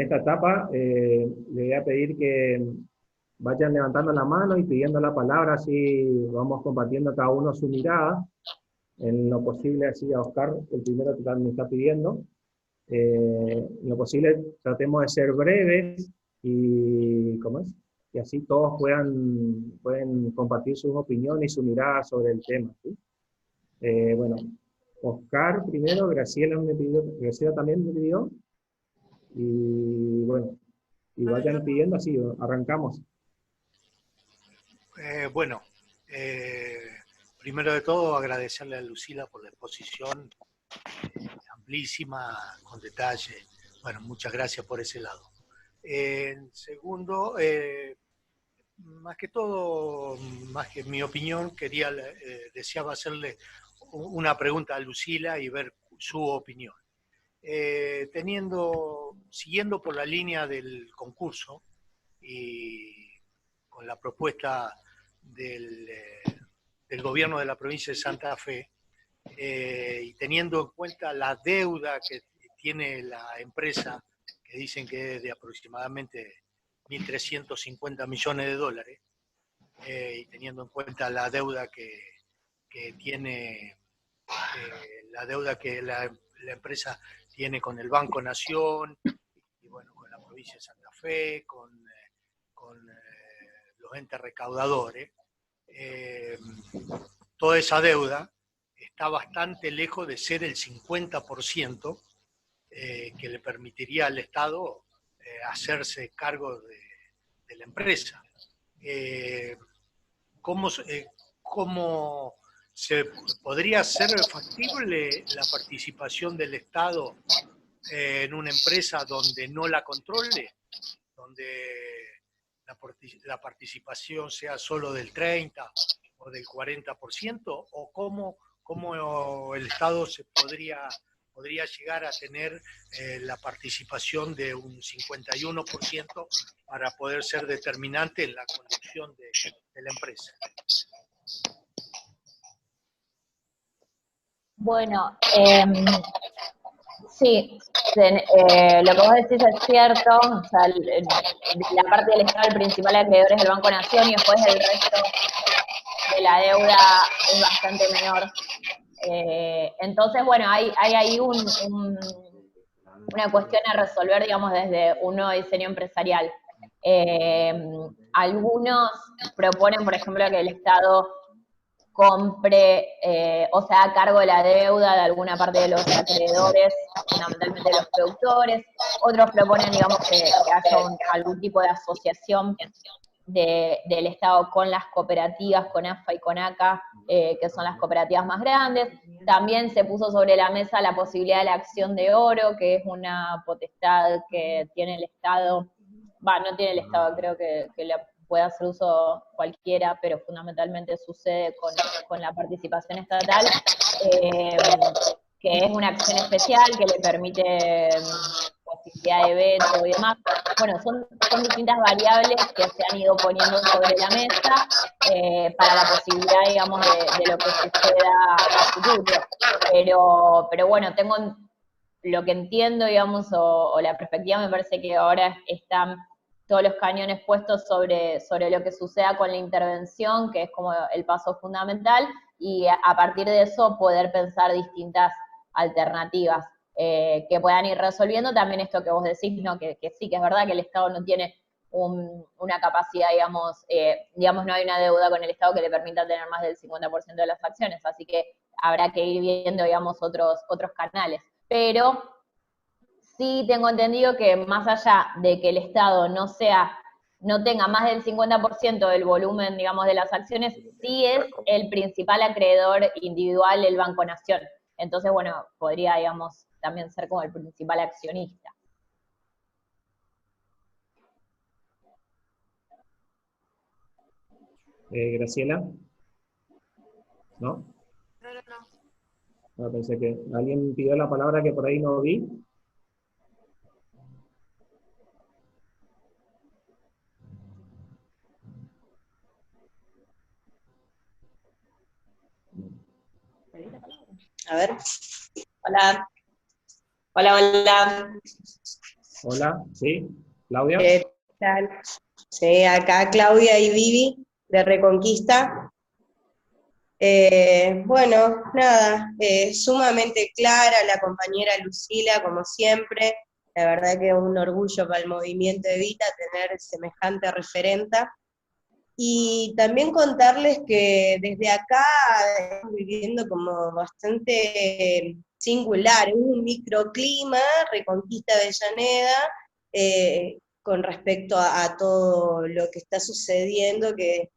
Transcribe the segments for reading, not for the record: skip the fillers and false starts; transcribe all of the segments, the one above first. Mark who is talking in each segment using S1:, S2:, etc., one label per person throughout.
S1: esta etapa le voy a pedir que vayan levantando la mano y pidiendo la palabra, así vamos compartiendo cada uno su mirada. En lo posible, así a Oscar, el primero que también me está pidiendo. En lo posible, tratemos de ser breves y, ¿cómo es? Y así todos pueden compartir sus opiniones y su mirada sobre el tema, ¿sí? Bueno, Oscar primero, Graciela también me pidió, y bueno, y vayan pidiendo así, arrancamos.
S2: Bueno, primero de todo agradecerle a Lucila por la exposición amplísima, con detalle. Bueno, muchas gracias por ese lado. Segundo, más que todo, más que mi opinión, deseaba hacerle una pregunta a Lucila y ver su opinión. Siguiendo por la línea del concurso y con la propuesta del gobierno de la provincia de Santa Fe, y teniendo en cuenta la deuda que tiene la empresa, que dicen que es de aproximadamente 1.350 millones de dólares, y teniendo en cuenta la deuda que tiene, la deuda que la empresa tiene con el Banco Nación, y bueno, con la provincia de Santa Fe, con los entes recaudadores, toda esa deuda está bastante lejos de ser el 50% que le permitiría al Estado hacerse cargo de la empresa. ¿Cómo se podría ser factible la participación del Estado en una empresa donde no la controle, donde la participación sea solo del 30 o del 40%, o cómo el Estado podría llegar a tener la participación de un 51% para poder ser determinante en la conducción de la empresa?
S3: Bueno, sí, lo que vos decís es cierto, o sea, la parte del Estado, el principal acreedor es el Banco Nación, y después el resto de la deuda es bastante menor. Entonces, bueno, hay ahí una cuestión a resolver, digamos, desde un nuevo diseño empresarial. Algunos proponen, por ejemplo, que el Estado compre o se haga cargo de la deuda de alguna parte de los acreedores, fundamentalmente de los productores. Otros proponen, digamos, que haya algún tipo de asociación del Estado con las cooperativas, con AFA y con ACA, que son las cooperativas más grandes. También se puso sobre la mesa la posibilidad de la acción de oro, que es una potestad que tiene el Estado, no tiene el Estado, creo que la puede hacer uso cualquiera, pero fundamentalmente sucede con la participación estatal, que es una acción especial que le permite posibilidad de veto y demás. Bueno, son distintas variables que se han ido poniendo sobre la mesa para la posibilidad, digamos, de lo que suceda a futuro. Pero bueno, tengo lo que entiendo, digamos, o la perspectiva, me parece que ahora están todos los cañones puestos sobre lo que suceda con la intervención, que es como el paso fundamental, y a partir de eso poder pensar distintas alternativas que puedan ir resolviendo también esto que vos decís, ¿no? Que sí, que es verdad que el Estado no tiene una capacidad, digamos, no hay una deuda con el Estado que le permita tener más del 50% de las acciones, así que habrá que ir viendo, digamos, otros canales. Pero sí tengo entendido que más allá de que el Estado no tenga más del 50% del volumen, digamos, de las acciones, sí es el principal acreedor individual el Banco Nación. Entonces, bueno, podría, digamos, también ser como el principal accionista.
S1: Graciela, ¿no? No, pensé que alguien pidió la palabra que por ahí no vi.
S4: A ver. Hola. Hola, hola.
S1: Hola, ¿sí? ¿Claudia?
S4: ¿Qué tal? Sí, acá Claudia y Vivi de Reconquista. Bueno, nada, sumamente clara la compañera Lucila, como siempre. La verdad que es un orgullo para el movimiento Evita tener semejante referenta. Y también contarles que desde acá estamos viviendo como bastante singular, un microclima, Reconquista Avellaneda, con respecto a todo lo que está sucediendo, que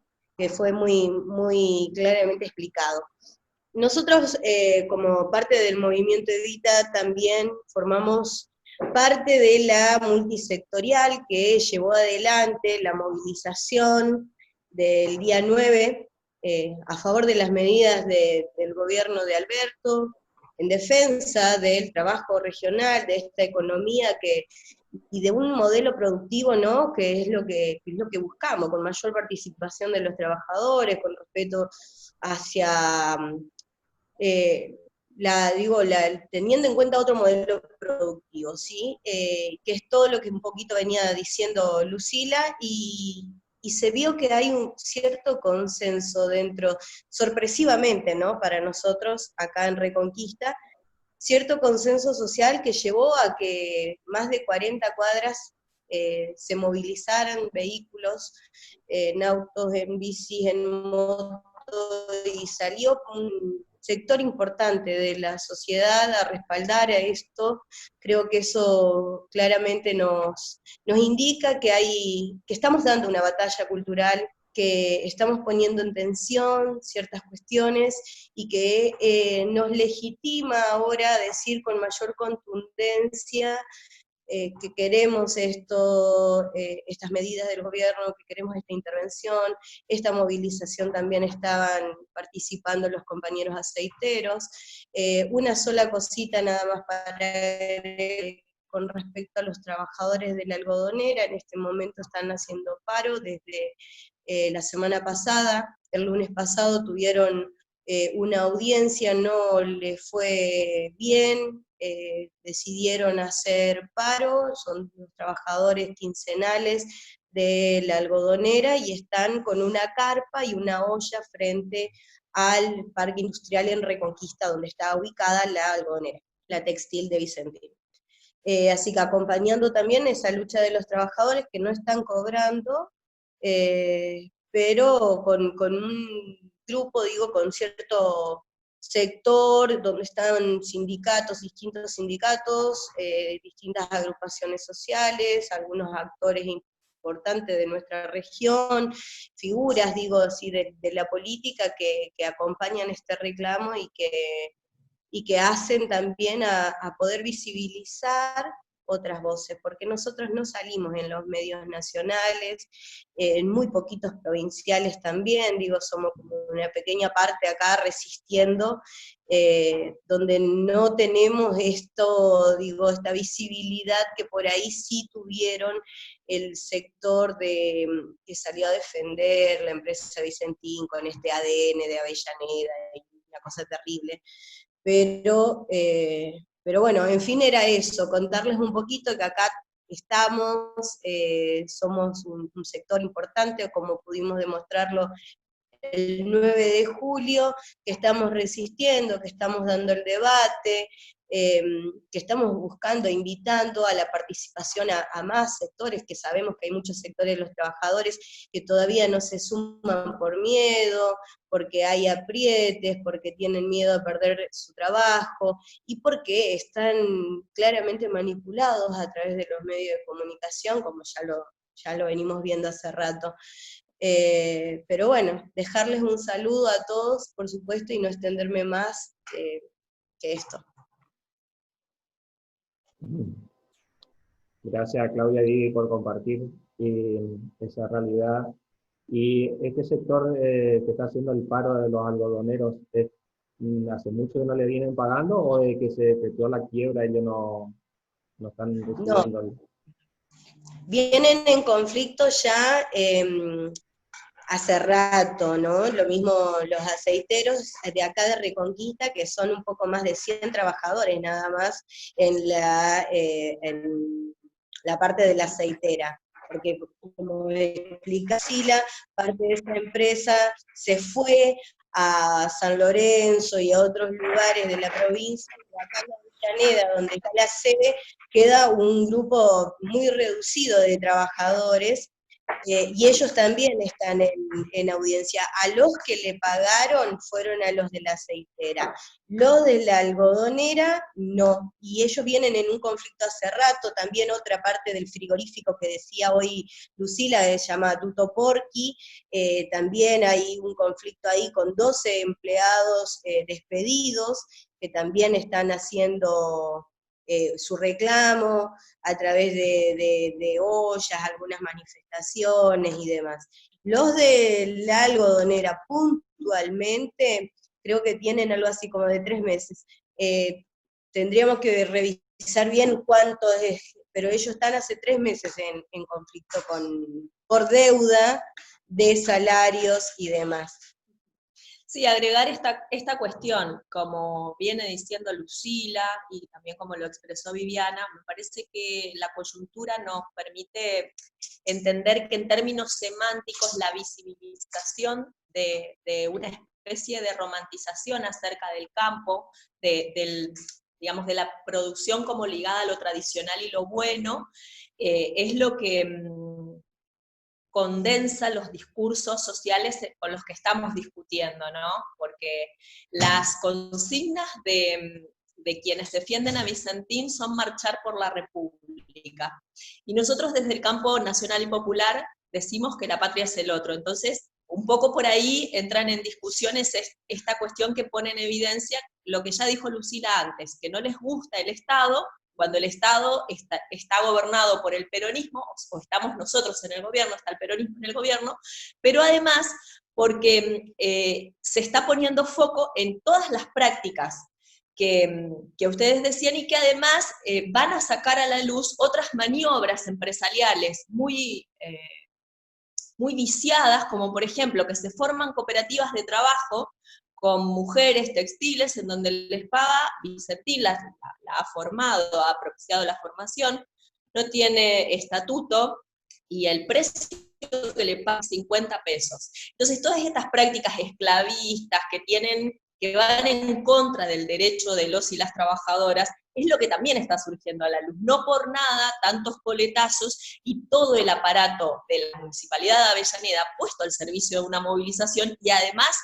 S4: fue muy, muy claramente explicado. Nosotros, como parte del movimiento Evita, también formamos parte de la multisectorial que llevó adelante la movilización del día 9 a favor de las medidas del gobierno de Alberto, en defensa del trabajo regional, de esta economía y de un modelo productivo, ¿no? Que es lo que buscamos, con mayor participación de los trabajadores, con respeto hacia teniendo en cuenta otro modelo productivo, ¿sí? Que es todo lo que un poquito venía diciendo Lucila, y se vio que hay un cierto consenso dentro, sorpresivamente, ¿no? Para nosotros, acá en Reconquista, cierto consenso social que llevó a que más de 40 cuadras se movilizaran vehículos, en autos, en bicis, en moto, y salió un sector importante de la sociedad a respaldar a esto. Creo que eso claramente nos indica que estamos dando una batalla cultural, que estamos poniendo en tensión ciertas cuestiones y que nos legitima ahora decir con mayor contundencia que queremos estas medidas del gobierno, que queremos esta intervención. Esta movilización también estaban participando los compañeros aceiteros. Una sola cosita nada más con respecto a los trabajadores de la algodonera. En este momento están haciendo paro desde la semana pasada. El lunes pasado tuvieron una audiencia, no le fue bien, decidieron hacer paro, son los trabajadores quincenales de la algodonera y están con una carpa y una olla frente al parque industrial en Reconquista, donde está ubicada la algodonera, la textil de Vicentín. Así que acompañando también esa lucha de los trabajadores que no están cobrando, pero con un grupo, digo, con cierto sector donde están sindicatos, distintos sindicatos, distintas agrupaciones sociales, algunos actores importantes de nuestra región, figuras, digo así, de la política que acompañan este reclamo y que hacen también a poder visibilizar otras voces, porque nosotros no salimos en los medios nacionales, en muy poquitos provinciales también, digo, somos como una pequeña parte acá resistiendo, donde no tenemos esta visibilidad que por ahí sí tuvieron el sector que salió a defender la empresa Vicentín con este ADN de Avellaneda, una cosa terrible. Pero bueno, en fin, era eso, contarles un poquito que acá estamos, somos un sector importante, como pudimos demostrarlo el 9 de julio, que estamos resistiendo, que estamos dando el debate, que estamos buscando, invitando a la participación a más sectores, que sabemos que hay muchos sectores de los trabajadores que todavía no se suman por miedo, porque hay aprietes, porque tienen miedo a perder su trabajo, y porque están claramente manipulados a través de los medios de comunicación, como ya lo venimos viendo hace rato. Pero bueno, dejarles un saludo a todos, por supuesto, y no extenderme más que esto.
S1: Gracias a Claudia y Vivi por compartir esa realidad. Y este sector que está haciendo el paro de los algodoneros, ¿hace mucho que no le vienen pagando o de que se efectuó la quiebra ellos no están recibiendo?
S4: No, vienen en conflicto ya hace rato, ¿no? Lo mismo los aceiteros de acá de Reconquista, que son un poco más de 100 trabajadores nada más en la parte de la aceitera, porque como explica Sila, parte de esa empresa se fue a San Lorenzo y a otros lugares de la provincia, y acá en Avellaneda, donde está la sede, queda un grupo muy reducido de trabajadores, y ellos también están en audiencia. A los que le pagaron fueron a los de la aceitera. Los de la algodonera, no. Y ellos vienen en un conflicto hace rato. También otra parte del frigorífico que decía hoy Lucila, se llama Tuto Porqui, también hay un conflicto ahí con 12 empleados despedidos, que también están haciendo su reclamo a través de ollas, algunas manifestaciones y demás. Los de la algodonera puntualmente, creo que tienen algo así como de 3 meses. Tendríamos que revisar bien cuánto es, pero ellos están hace 3 meses en conflicto por deuda de salarios y demás.
S5: Sí, agregar esta cuestión, como viene diciendo Lucila y también como lo expresó Viviana, me parece que la coyuntura nos permite entender que en términos semánticos la visibilización de una especie de romantización acerca del campo, digamos, de la producción como ligada a lo tradicional y lo bueno, es lo que condensa los discursos sociales con los que estamos discutiendo, ¿no? Porque las consignas de quienes defienden a Vicentín son marchar por la República. Y nosotros desde el campo nacional y popular decimos que la patria es el otro. Entonces, un poco por ahí entran en discusiones esta cuestión que pone en evidencia lo que ya dijo Lucila antes, que no les gusta el Estado, cuando el Estado está gobernado por el peronismo, o estamos nosotros en el gobierno, está el peronismo en el gobierno, pero además porque se está poniendo foco en todas las prácticas que ustedes decían y que además van a sacar a la luz otras maniobras empresariales muy viciadas, como por ejemplo que se forman cooperativas de trabajo con mujeres textiles, en donde les paga Vicentín, la ha formado, ha propiciado la formación, no tiene estatuto, y el precio que le paga 50 pesos. Entonces, todas estas prácticas esclavistas que van en contra del derecho de los y las trabajadoras, es lo que también está surgiendo a la luz. No por nada, tantos coletazos y todo el aparato de la Municipalidad de Avellaneda puesto al servicio de una movilización, y además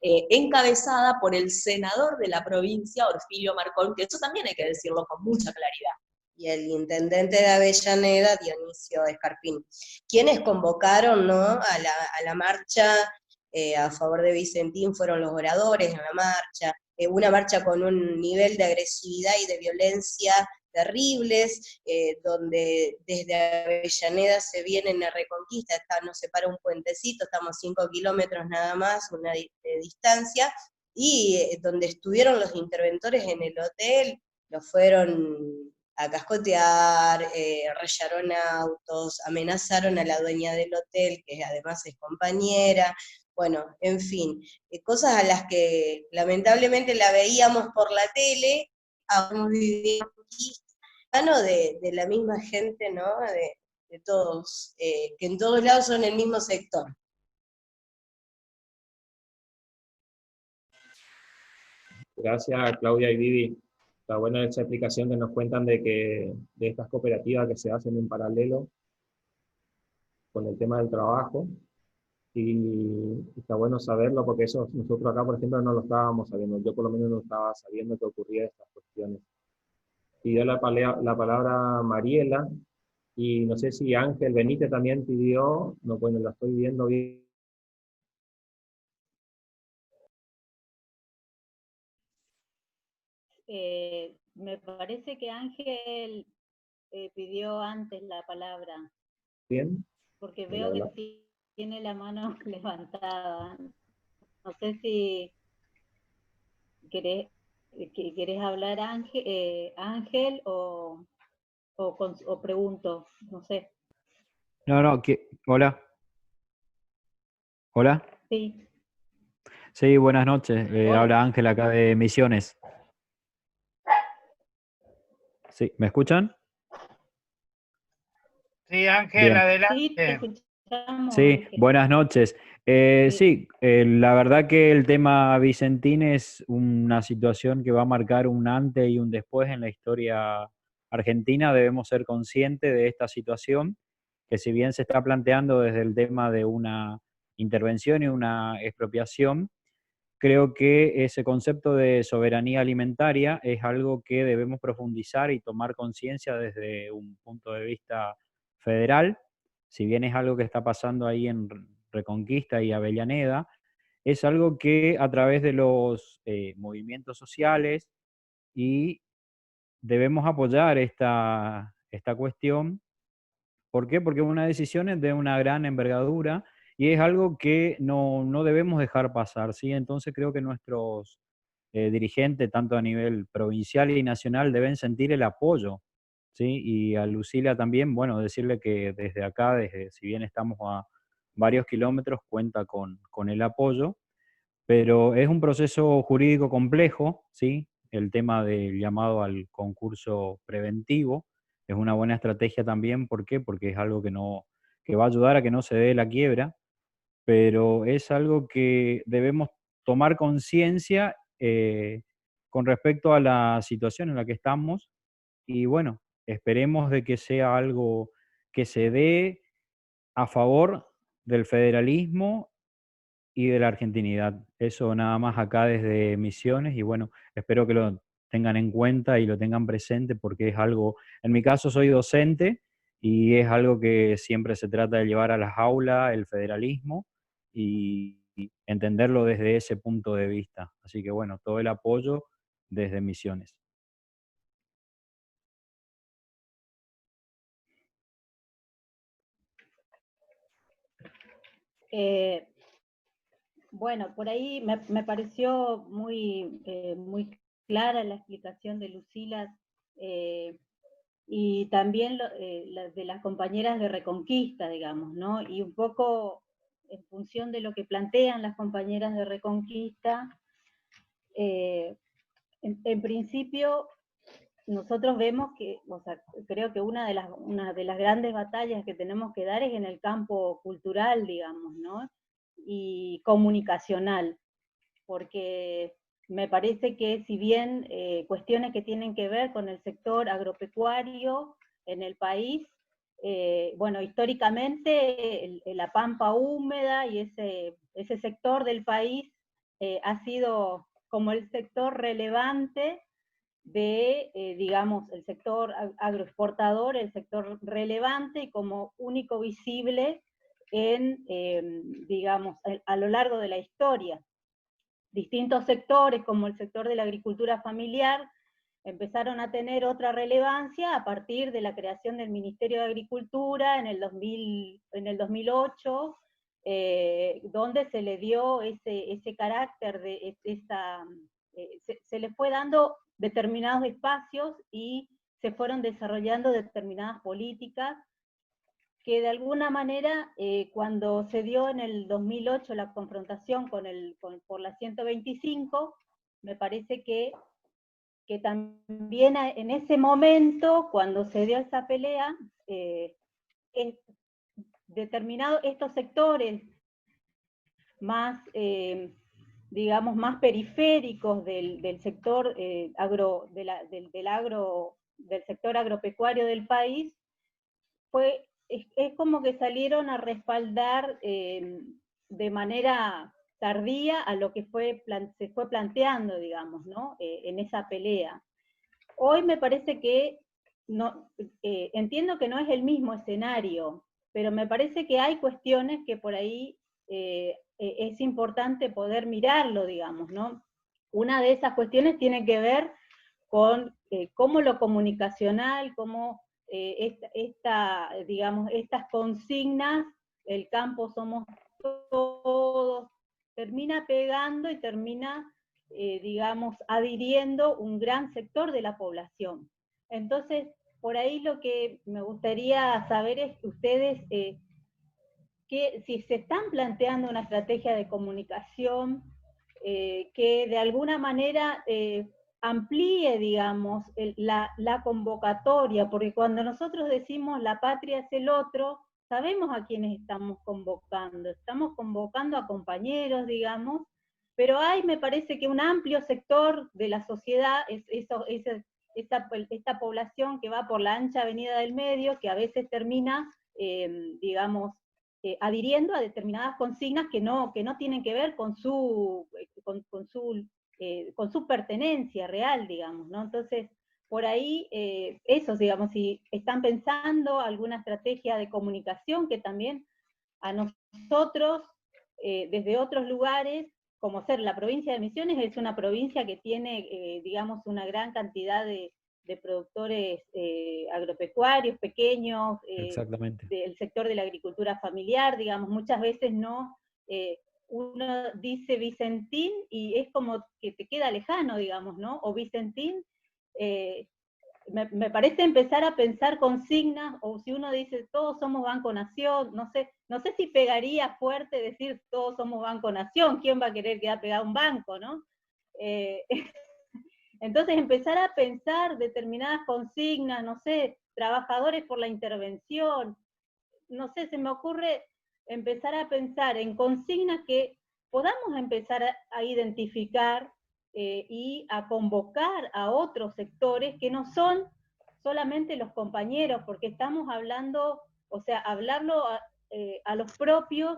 S5: encabezada por el senador de la provincia, Orfilio Marcón, que eso también hay que decirlo con mucha claridad.
S4: Y el intendente de Avellaneda, Dionisio Escarpín, quienes convocaron, ¿no?, a la marcha a favor de Vicentín, fueron los oradores en la marcha, una marcha con un nivel de agresividad y de violencia terribles, donde desde Avellaneda se viene en la Reconquista, nos separa un puentecito, estamos 5 kilómetros nada más, una distancia, y donde estuvieron los interventores en el hotel, los fueron a cascotear, rayaron autos, amenazaron a la dueña del hotel, que además es compañera, bueno, en fin, cosas a las que lamentablemente la veíamos por la tele, ahora vivimos aquí, de la misma gente, ¿no?, de todos, que en todos lados son el mismo sector.
S1: Gracias, Claudia y Vivi. Está buena esa explicación que nos cuentan de estas cooperativas que se hacen en paralelo con el tema del trabajo. Y está bueno saberlo porque eso nosotros acá, por ejemplo, no lo estábamos sabiendo. Yo por lo menos no estaba sabiendo que ocurría estas cuestiones. Pidió la palabra Mariela, y no sé si Ángel Benítez también pidió, no, bueno, la estoy viendo bien.
S6: Me parece que Ángel pidió antes la palabra.
S1: Bien.
S6: Porque veo que tiene la mano levantada. No sé si querés hablar, Ángel, o pregunto, no sé.
S7: No, hola. ¿Hola?
S6: Sí.
S7: Sí, buenas noches. Habla Ángel acá de Misiones. Sí, ¿me escuchan?
S8: Sí, Ángel,
S7: Bien.
S6: Sí, te
S8: adelante.
S6: escuchamos,
S7: Sí,
S6: Ángel.
S7: buenas noches. Sí, la verdad que el tema Vicentín es una situación que va a marcar un antes y un después en la historia argentina. Debemos ser conscientes de esta situación, que si bien se está planteando desde el tema de una intervención y una expropiación, creo que ese concepto de soberanía alimentaria es algo que debemos profundizar y tomar conciencia desde un punto de vista federal. Si bien es algo que está pasando ahí en Reconquista y Avellaneda, es algo que a través de los movimientos sociales y debemos apoyar esta cuestión. ¿Por qué? Porque una decisión es de una gran envergadura y es algo que no debemos dejar pasar, ¿sí? Entonces creo que nuestros dirigentes, tanto a nivel provincial y nacional, deben sentir el apoyo, ¿sí? Y a Lucila también, bueno, decirle que desde acá, si bien estamos a varios kilómetros, cuenta con el apoyo, pero es un proceso jurídico complejo, ¿sí? El tema del llamado al concurso preventivo es una buena estrategia también, ¿por qué? Porque es algo que va a ayudar a que no se dé la quiebra, pero es algo que debemos tomar conciencia con respecto a la situación en la que estamos y bueno, esperemos de que sea algo que se dé a favor del federalismo y de la argentinidad. Eso nada más acá desde Misiones y bueno, espero que lo tengan en cuenta y lo tengan presente porque es algo, en mi caso soy docente y es algo que siempre se trata de llevar a las aulas, el federalismo y entenderlo desde ese punto de vista. Así que bueno, todo el apoyo desde Misiones.
S6: Eh, bueno, por ahí me pareció muy clara la explicación de Lucila y también de las compañeras de Reconquista, digamos, ¿no? Y un poco en función de lo que plantean las compañeras de Reconquista, en principio nosotros vemos que, o sea, creo que una de las grandes batallas que tenemos que dar es en el campo cultural, digamos, ¿no? Y comunicacional, porque me parece que si bien cuestiones que tienen que ver con el sector agropecuario en el país, bueno, históricamente la pampa húmeda y ese sector del país ha sido como el sector relevante de, digamos, el sector agroexportador, el sector relevante y como único visible en, digamos, a lo largo de la historia. Distintos sectores, como el sector de la agricultura familiar, empezaron a tener otra relevancia a partir de la creación del Ministerio de Agricultura en el 2008, donde se le dio ese carácter de se le fue dando determinados espacios y se fueron desarrollando determinadas políticas que de alguna manera, cuando se dio en el 2008 la confrontación por la 125, me parece que también en ese momento, cuando se dio esa pelea, determinados estos sectores más, digamos, más periféricos del sector del sector agropecuario del país, es como que salieron a respaldar de manera tardía a lo que se fue planteando, digamos, ¿no? En esa pelea. Hoy me parece que, no, entiendo que no es el mismo escenario, pero me parece que hay cuestiones que por ahí es importante poder mirarlo, digamos, ¿no? Una de esas cuestiones tiene que ver con cómo lo comunicacional, cómo digamos, estas consignas, el campo somos todos, termina pegando y termina, digamos, adhiriendo un gran sector de la población. Entonces, por ahí lo que me gustaría saber es que ustedes, que si se están planteando una estrategia de comunicación que de alguna manera amplíe, digamos, la convocatoria, porque cuando nosotros decimos la patria es el otro, sabemos a quiénes estamos convocando a compañeros, digamos, pero hay, me parece que un amplio sector de la sociedad, esta población que va por la ancha avenida del medio, que a veces termina, digamos, adhiriendo a determinadas consignas que no tienen que ver con su pertenencia real, digamos, ¿no? Entonces, por ahí, eso, digamos, si están pensando alguna estrategia de comunicación que también a nosotros, desde otros lugares, como ser la provincia de Misiones, es una provincia que tiene, digamos, una gran cantidad de productores agropecuarios pequeños,
S7: Exactamente.
S6: del sector de la agricultura familiar, digamos, muchas veces no, uno dice Vicentín y es como que te queda lejano, digamos, ¿no? O Vicentín, me parece empezar a pensar consignas, o si uno dice todos somos Banco Nación, no sé si pegaría fuerte decir todos somos Banco Nación, ¿quién va a querer quedar pegado a un banco, no? Entonces empezar a pensar determinadas consignas, no sé, trabajadores por la intervención, no sé, se me ocurre empezar a pensar en consignas que podamos empezar a identificar y a convocar a otros sectores que no son solamente los compañeros, porque estamos hablando, o sea, hablarlo a los propios,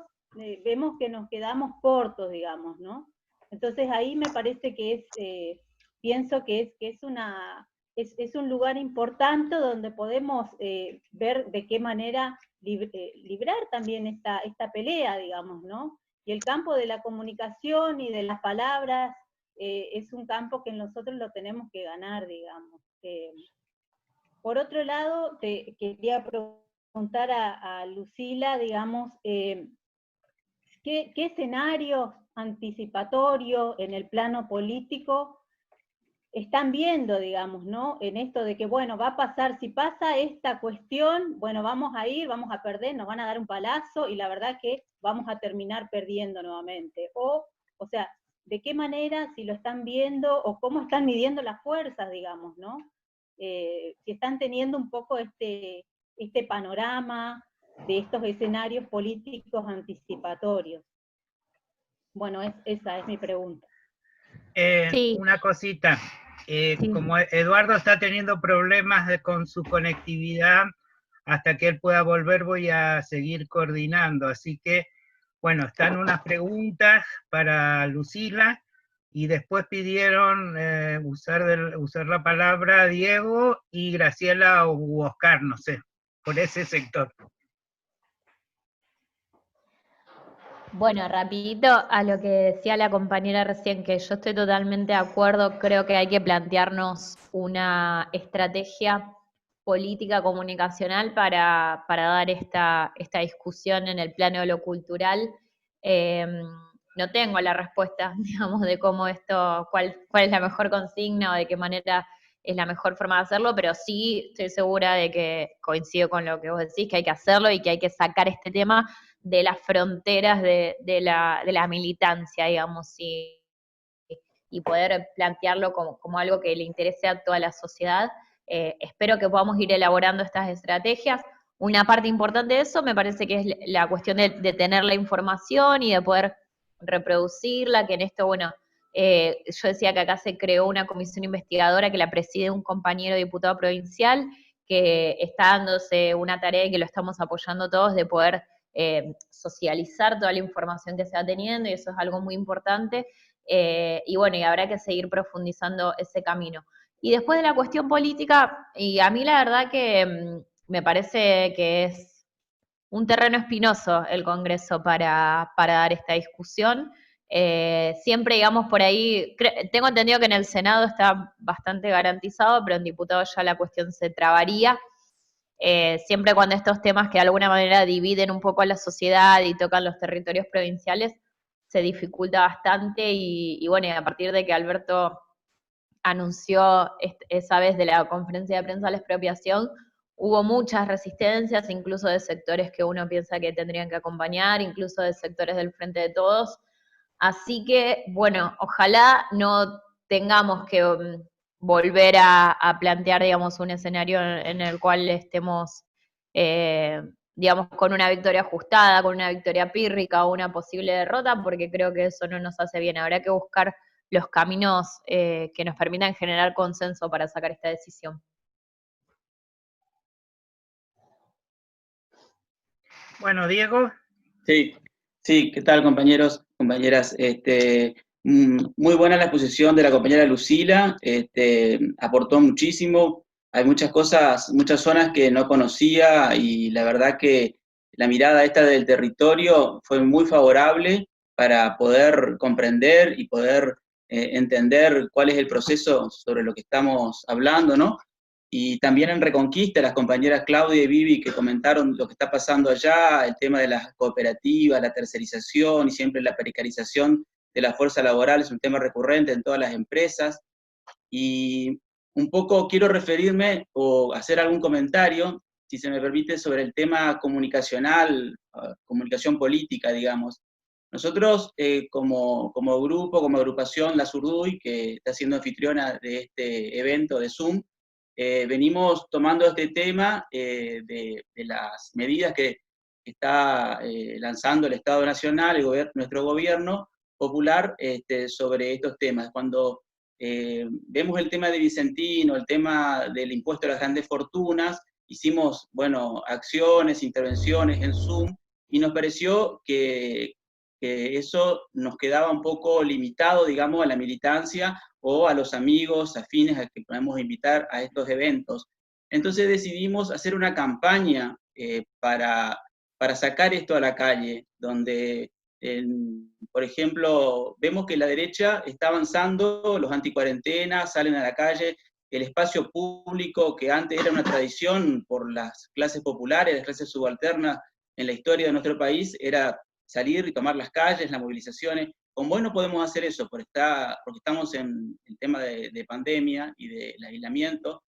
S6: vemos que nos quedamos cortos, digamos, ¿no? Entonces ahí me parece que pienso que es un lugar importante donde podemos ver de qué manera librar también esta pelea, digamos, ¿no? Y el campo de la comunicación y de las palabras es un campo que nosotros lo tenemos que ganar, digamos. Por otro lado, te quería preguntar a Lucila, digamos, ¿qué escenarios anticipatorios en el plano político están viendo, digamos, ¿no? En esto de que, bueno, va a pasar, si pasa esta cuestión, bueno, vamos a perder, nos van a dar un palazo, y la verdad que vamos a terminar perdiendo nuevamente. O sea, ¿de qué manera, si lo están viendo, o cómo están midiendo las fuerzas, digamos, ¿no? Si están teniendo un poco este panorama de estos escenarios políticos anticipatorios. Bueno, esa es mi pregunta.
S3: Sí.
S8: Una cosita,
S3: Sí.
S8: como Eduardo está teniendo problemas con su conectividad, hasta que él pueda volver voy a seguir coordinando, así que, bueno, están unas preguntas para Lucila, y después pidieron usar la palabra Diego y Graciela u Oscar, no sé, por ese sector.
S3: Bueno, rapidito a lo que decía la compañera recién, que yo estoy totalmente de acuerdo, creo que hay que plantearnos una estrategia política comunicacional para dar esta discusión en el plano de lo cultural. No tengo la respuesta, digamos, de cómo cuál es la mejor consigna o de qué manera es la mejor forma de hacerlo, pero sí estoy segura de que coincido con lo que vos decís, que hay que hacerlo y que hay que sacar este tema de las fronteras de la militancia, digamos, y poder plantearlo como algo que le interese a toda la sociedad. Espero que podamos ir elaborando estas estrategias. Una parte importante de eso me parece que es la cuestión de tener la información y de poder reproducirla, que en esto, bueno, yo decía que acá se creó una comisión investigadora que la preside un compañero diputado provincial, que está dándose una tarea y que lo estamos apoyando todos de poder socializar toda la información que se va teniendo, y eso es algo muy importante, y bueno, y habrá que seguir profundizando ese camino. Y después de la cuestión política, y a mí la verdad que me parece que es un terreno espinoso el Congreso para dar esta discusión. Siempre, digamos, por ahí, tengo entendido que en el Senado está bastante garantizado, pero en diputados ya la cuestión se trabaría. Siempre cuando estos temas que de alguna manera dividen un poco a la sociedad y tocan los territorios provinciales, se dificulta bastante, y bueno, y a partir de que Alberto anunció esa vez de la conferencia de prensa la expropiación, hubo muchas resistencias, incluso de sectores que uno piensa que tendrían que acompañar, incluso de sectores del Frente de Todos. Así que, bueno, ojalá no tengamos que volver a plantear, digamos, un escenario en el cual estemos, digamos, con una victoria ajustada, con una victoria pírrica o una posible derrota, porque creo que eso no nos hace bien. Habrá que buscar los caminos que nos permitan generar consenso para sacar esta decisión.
S8: Bueno, Diego.
S9: Sí, sí, ¿qué tal, compañeros, compañeras? Muy buena la exposición de la compañera Lucila, aportó muchísimo, hay muchas cosas, muchas zonas que no conocía y la verdad que la mirada esta del territorio fue muy favorable para poder comprender y poder entender cuál es el proceso sobre lo que estamos hablando, ¿no? Y también en Reconquista, las compañeras Claudia y Vivi que comentaron lo que está pasando allá, el tema de las cooperativas, la tercerización y siempre la precarización de la fuerza laboral es un tema recurrente en todas las empresas. Y un poco quiero referirme o hacer algún comentario, si se me permite, sobre el tema comunicacional, comunicación política, digamos. Nosotros, como grupo, como agrupación La Zurduy, que está siendo anfitriona de este evento de Zoom, venimos tomando este tema de las medidas que está lanzando el Estado Nacional, nuestro gobierno popular, sobre estos temas. Cuando vemos el tema de Vicentino, el tema del impuesto a las grandes fortunas, hicimos, bueno, acciones, intervenciones en Zoom, y nos pareció que eso nos quedaba un poco limitado, digamos, a la militancia o a los amigos afines a que podemos invitar a estos eventos. Entonces decidimos hacer una campaña para sacar esto a la calle, donde, por ejemplo, vemos que la derecha está avanzando, los anticuarentenas salen a la calle, el espacio público, que antes era una tradición por las clases populares, las clases subalternas en la historia de nuestro país, era salir y tomar las calles, las movilizaciones. Con vos no podemos hacer eso porque estamos en el tema de pandemia y del aislamiento.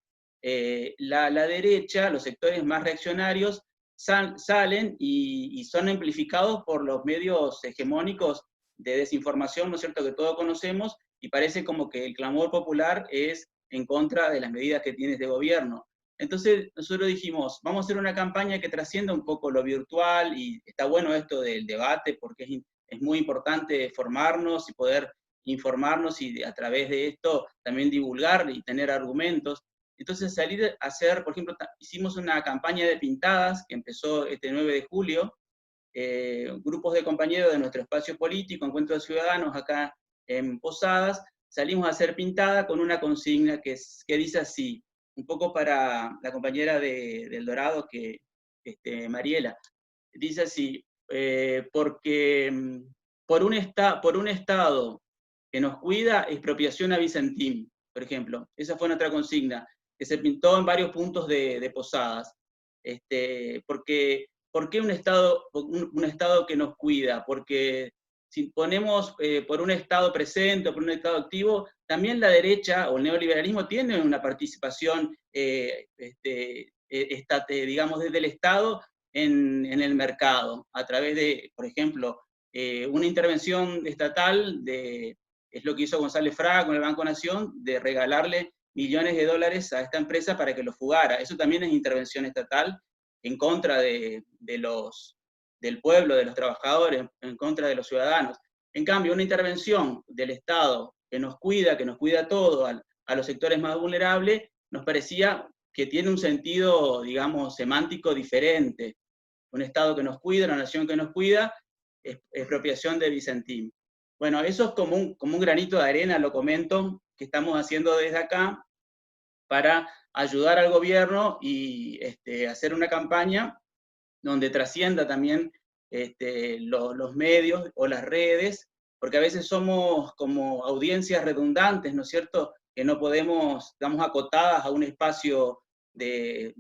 S9: La derecha, los sectores más reaccionarios, salen y son amplificados por los medios hegemónicos de desinformación, ¿no es cierto?, que todos conocemos, y parece como que el clamor popular es en contra de las medidas que tiene este gobierno. Entonces nosotros dijimos, vamos a hacer una campaña que trascienda un poco lo virtual, y está bueno esto del debate porque es muy importante formarnos y poder informarnos y a través de esto también divulgar y tener argumentos. Entonces salir a hacer, por ejemplo, hicimos una campaña de pintadas que empezó este 9 de julio, grupos de compañeros de nuestro espacio político, Encuentro de Ciudadanos, acá en Posadas, salimos a hacer pintada con una consigna que dice así, un poco para la compañera del Dorado, Mariela, dice así, porque por un Estado que nos cuida, expropiación a Vicentín, por ejemplo. Esa fue nuestra consigna, que se pintó en varios puntos de Posadas. ¿Por qué un Estado que nos cuida? Porque si ponemos por un Estado presente o por un Estado activo, también la derecha o el neoliberalismo tiene una participación, digamos, desde el Estado en el mercado, a través de, por ejemplo, una intervención estatal, es lo que hizo González Fraga con el Banco Nación, de regalarle millones de dólares a esta empresa para que lo fugara. Eso también es intervención estatal en contra del pueblo, de los trabajadores, en contra de los ciudadanos. En cambio, una intervención del Estado que nos cuida a todos, a los sectores más vulnerables, nos parecía que tiene un sentido, digamos, semántico diferente. Un Estado que nos cuida, una nación que nos cuida, expropiación de Vicentín. Bueno, eso es como un granito de arena, lo comento, que estamos haciendo desde acá para ayudar al gobierno y hacer una campaña donde trascienda también los medios o las redes, porque a veces somos como audiencias redundantes, ¿no es cierto?, que no podemos, estamos acotadas a un espacio de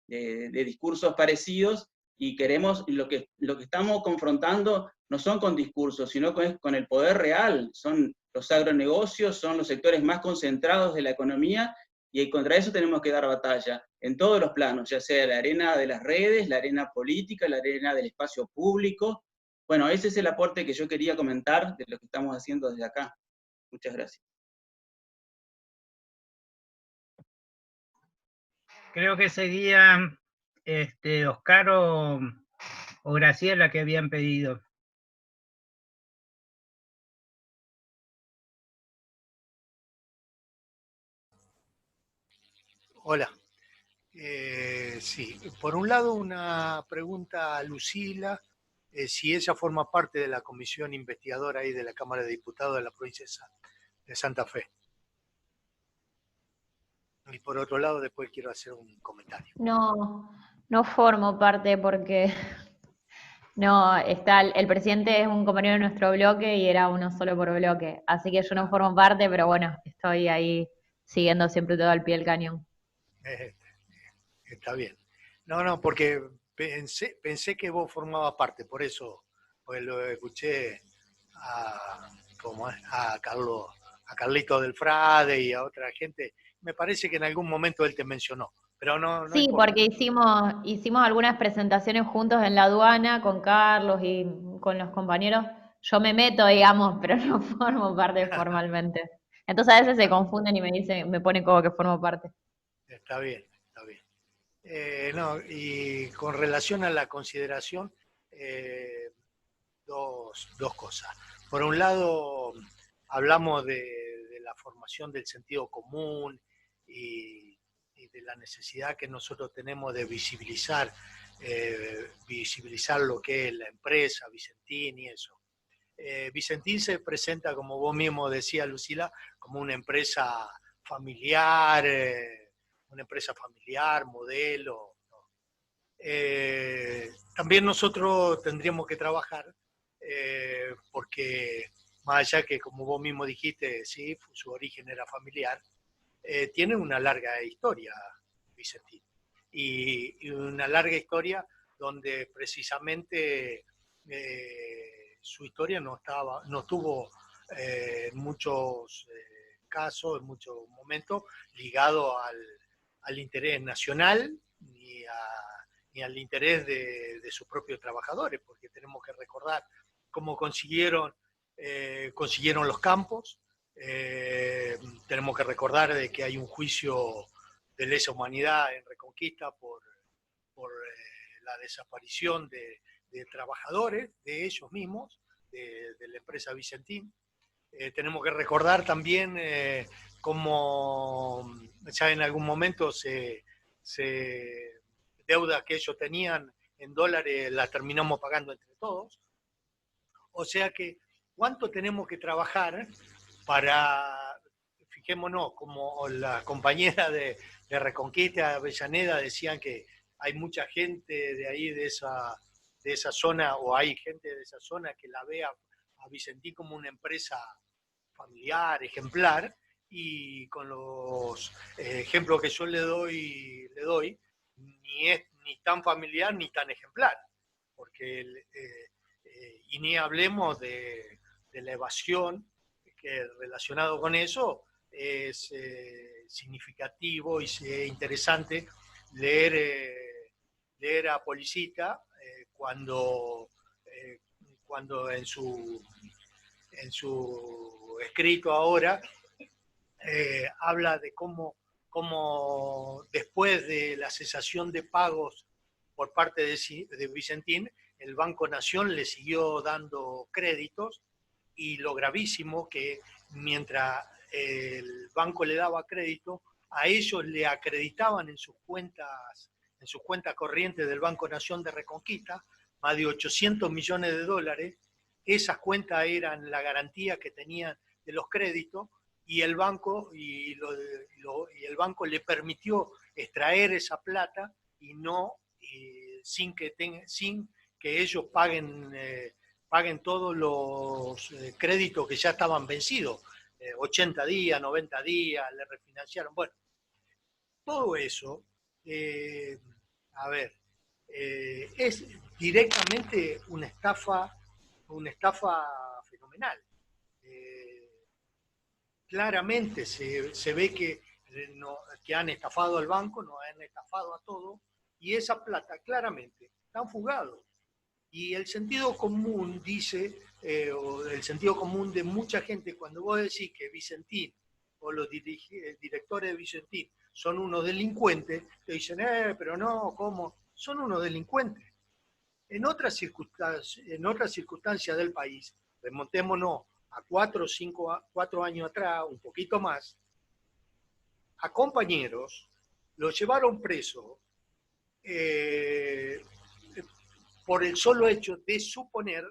S9: discursos parecidos, y queremos, lo que estamos confrontando no son con discursos, sino con el poder real, son los agronegocios, son los sectores más concentrados de la economía, y contra eso tenemos que dar batalla en todos los planos, ya sea la arena de las redes, la arena política, la arena del espacio público. Bueno, ese es el aporte que yo quería comentar de lo que estamos haciendo desde acá. Muchas gracias.
S8: Creo que seguía Oscar o Graciela que habían pedido.
S2: Hola. Sí, por un lado una pregunta a Lucila, si ella forma parte de la comisión investigadora ahí de la Cámara de Diputados de la provincia de Santa Fe. Y por otro lado, después quiero hacer un comentario.
S3: No formo parte porque no, el presidente es un compañero de nuestro bloque y era uno solo por bloque, así que yo no formo parte, pero bueno, estoy ahí siguiendo siempre todo al pie del cañón.
S2: Está bien. No, porque pensé que vos formabas parte, por eso, pues lo escuché a Carlito del Frade y a otra gente. Me parece que en algún momento él te mencionó, pero no
S3: Sí,
S2: importa.
S3: porque hicimos algunas presentaciones juntos en la aduana con Carlos y con los compañeros. Yo me meto, digamos, pero no formo parte formalmente. Entonces a veces se confunden y me ponen como que formo parte.
S2: Está bien, está bien. No, y con relación a la consideración, dos cosas. Por un lado, hablamos de la formación del sentido común y de la necesidad que nosotros tenemos de visibilizar lo que es la empresa, Vicentín y eso. Vicentín se presenta, como vos mismo decías, Lucila, como una empresa familiar, modelo. También nosotros tendríamos que trabajar porque más allá que, como vos mismo dijiste, sí, su origen era familiar, tiene una larga historia, Vicentín, y una larga historia donde precisamente su historia no estuvo en muchos casos, en muchos momentos, ligado al interés nacional ni al interés de sus propios trabajadores, porque tenemos que recordar cómo consiguieron los campos. Tenemos que recordar de que hay un juicio de lesa humanidad en Reconquista por la desaparición de trabajadores, de ellos mismos, de la empresa Vicentín. Tenemos que recordar también cómo ya en algún momento deudas que ellos tenían en dólares las terminamos pagando entre todos. O sea que, ¿cuánto tenemos que trabajar para, fijémonos, como la compañera de Reconquista, Avellaneda, decían que hay mucha gente de ahí, de esa zona, o hay gente de esa zona que la ve a Vicentín como una empresa familiar, ejemplar, y con los ejemplos que yo le doy, ni es ni tan familiar ni tan ejemplar, porque y ni hablemos de la evasión, que relacionado con eso es significativo y interesante leer a Policita cuando en su escrito ahora habla de cómo después de la cesación de pagos por parte de Vicentín, el Banco Nación le siguió dando créditos, y lo gravísimo que mientras el banco le daba crédito, a ellos le acreditaban en sus cuentas corrientes del Banco Nación de Reconquista más de 800 millones de dólares. Esas cuentas eran la garantía que tenían de los créditos, y el banco el banco le permitió extraer esa plata sin que ellos paguen todos los créditos que ya estaban vencidos, 80 días, 90 días, le refinanciaron. Bueno, todo eso, es directamente una estafa fenomenal. Claramente se ve que han estafado al banco, nos han estafado a todos, y esa plata claramente están fugados. Y el sentido común dice, o el sentido común de mucha gente, cuando vos decís que Vicentín o los directores de Vicentín son unos delincuentes, te dicen, pero no, ¿cómo? Son unos delincuentes. En otras circunstancias del país, remontémonos a 4 años atrás, un poquito más, a compañeros los llevaron presos por el solo hecho de suponer